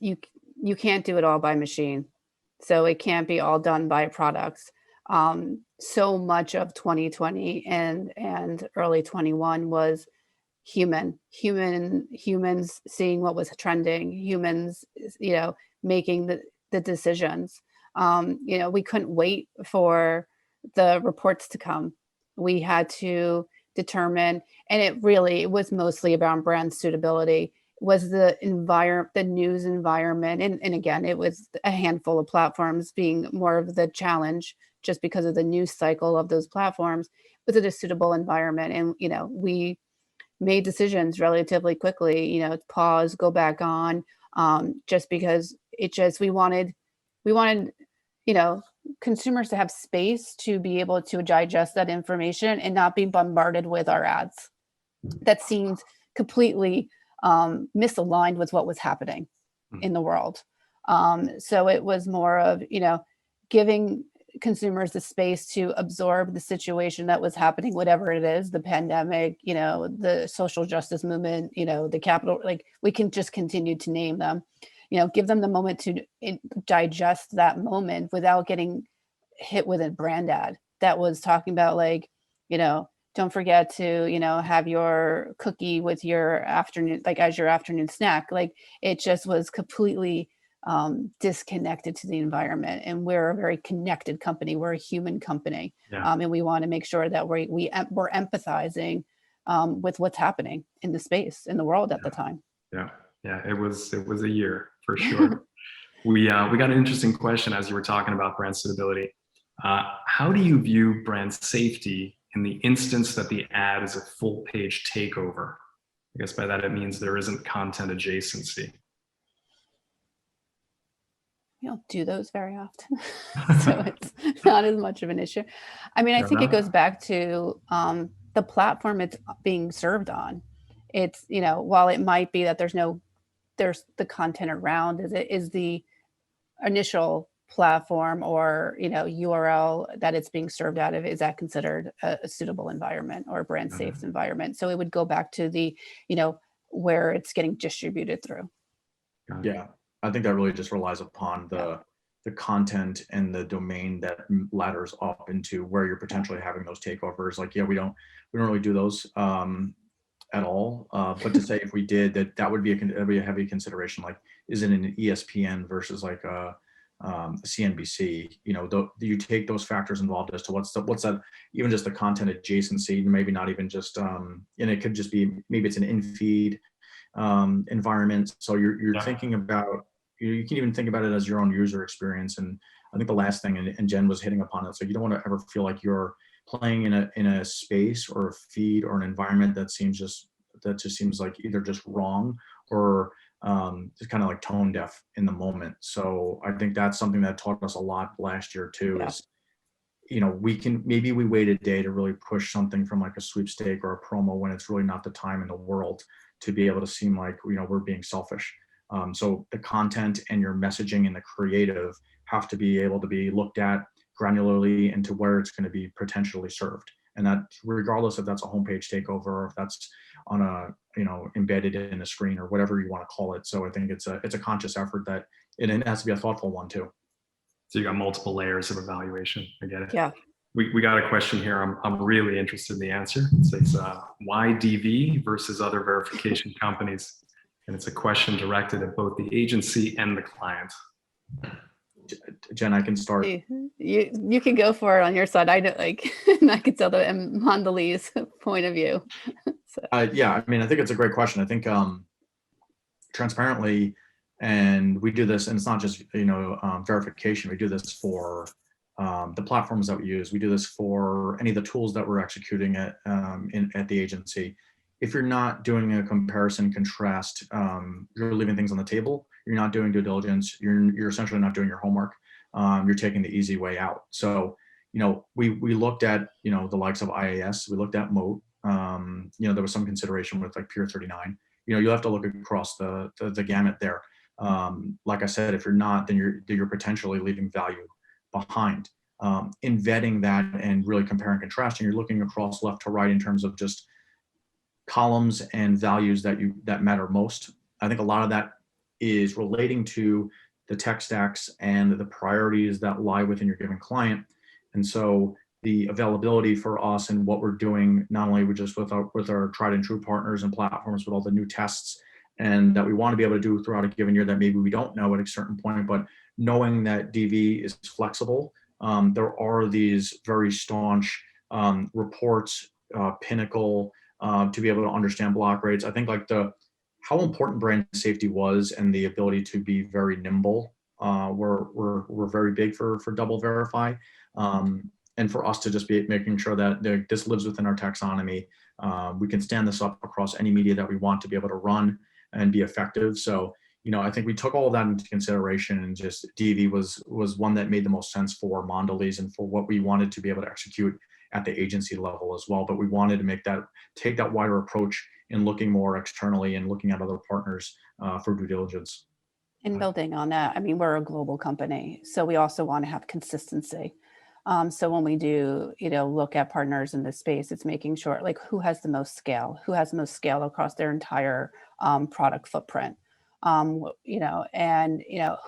you can't do it all by machine, so it can't be all done by products. So much of 2020 and early 21 was humans seeing what was trending, humans, making the decisions. We couldn't wait for the reports to come. We had to determine, and it was mostly about brand suitability, was the news environment. And again, it was a handful of platforms being more of the challenge just because of the news cycle of those platforms. Was it a suitable environment? And, we made decisions relatively quickly, pause, go back on, just because we wanted, consumers to have space to be able to digest that information and not be bombarded with our ads. That seemed completely misaligned with what was happening in the world. So it was more of, giving consumers the space to absorb the situation that was happening, whatever it is, the pandemic, the social justice movement, the capital, like we can just continue to name them, give them the moment to digest that moment without getting hit with a brand ad that was talking about like, don't forget to, have your cookie with your afternoon, like as your afternoon snack. Like it just was completely disconnected to the environment. And we're a very connected company. We're a human company. Yeah. And we want to make sure that we're empathizing with what's happening in the space, in the world at the time. Yeah. It was a year for sure. We got an interesting question as you were talking about brand suitability. How do you view brand safety in the instance that the ad is a full page takeover? I guess by that it means there isn't content adjacency. We don't do those very often, so it's not as much of an issue. I mean, I think it goes back to the platform it's being served on. It's, while it might be that there's the content around, is the initial platform or, URL that it's being served out of, is that considered a suitable environment or a brand safe environment? So it would go back to the, where it's getting distributed through. Yeah. I think that really just relies upon the content and the domain that ladders up into where you're potentially having those takeovers. Like, yeah, we don't really do those at all. But to say if we did, that would be a heavy consideration. Like, is it an ESPN versus like a CNBC? You take those factors involved as to what's that, even just the content adjacency, maybe not even just, and it could just be, maybe it's an in-feed environment. So you're thinking about, you can even think about it as your own user experience. And I think the last thing, and Jen was hitting upon it, so you don't want to ever feel like you're playing in a space or a feed or an environment that just seems like either just wrong or just kind of like tone deaf in the moment. So I think that's something that taught us a lot last year too. Is maybe we wait a day to really push something from like a sweepstake or a promo when it's really not the time in the world to be able to seem like we're being selfish. So the content and your messaging and the creative have to be able to be looked at granularly into where it's going to be potentially served. And that regardless if that's a homepage takeover or if that's on a, embedded in a screen or whatever you want to call it. So I think it's a conscious effort that it has to be a thoughtful one too. So you got multiple layers of evaluation. I get it. Yeah. We got a question here. I'm really interested in the answer. It says, why DV versus other verification companies? And it's a question directed at both the agency and the client. Jen, I can start. You can go for it on your side. I don't like, I could tell the Mondelez point of view. So. Yeah, I mean, I think it's a great question. I think transparently, and we do this, and it's not just verification. We do this for the platforms that we use. We do this for any of the tools that we're executing at the agency. If you're not doing a comparison contrast, you're leaving things on the table. You're not doing due diligence. You're essentially not doing your homework. You're taking the easy way out. So, we looked at, the likes of IAS. We looked at Moat. There was some consideration with like Pure 39. You have to look across the gamut there. Like I said, if you're not, then you're potentially leaving value behind. In vetting that and really comparing and contrasting, you're looking across left to right in terms of just columns and values that matter most. I think a lot of that is relating to the tech stacks and the priorities that lie within your given client. And so the availability for us and what we're doing, not only with our tried and true partners and platforms with all the new tests and that we want to be able to do throughout a given year that maybe we don't know at a certain point, but knowing that DV is flexible. There are these very staunch reports, Pinnacle, to be able to understand block rates. I think like how important brand safety was and the ability to be very nimble were very big for Double Verify. And for us to just be making sure that this lives within our taxonomy. We can stand this up across any media that we want to be able to run and be effective. So, I think we took all of that into consideration, and just DV was one that made the most sense for Mondelez and for what we wanted to be able to execute at the agency level as well. But we wanted to take that wider approach in looking more externally and looking at other partners for due diligence. And building on that, I mean, we're a global company, so we also want to have consistency. So when we do, look at partners in this space, it's making sure like who has the most scale across their entire product footprint, and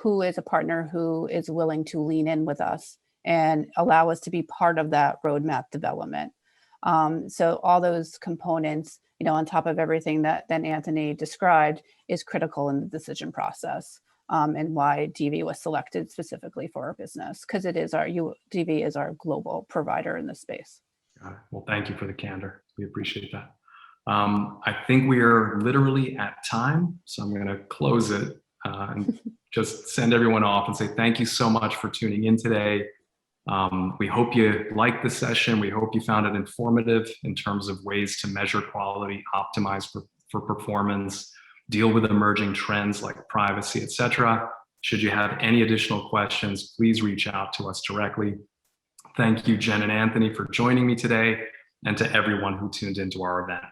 who is a partner who is willing to lean in with us and allow us to be part of that roadmap development. So all those components, on top of everything that Anthony described, is critical in the decision process. And why DV was selected specifically for our business, because DV is our global provider in this space. Got it. Well, thank you for the candor. We appreciate that. I think we are literally at time, so I'm going to close it and just send everyone off and say thank you so much for tuning in today. We hope you liked the session. We hope you found it informative in terms of ways to measure quality, optimize for performance, deal with emerging trends like privacy, etc. Should you have any additional questions, please reach out to us directly. Thank you, Jen and Anthony, for joining me today, and to everyone who tuned into our event.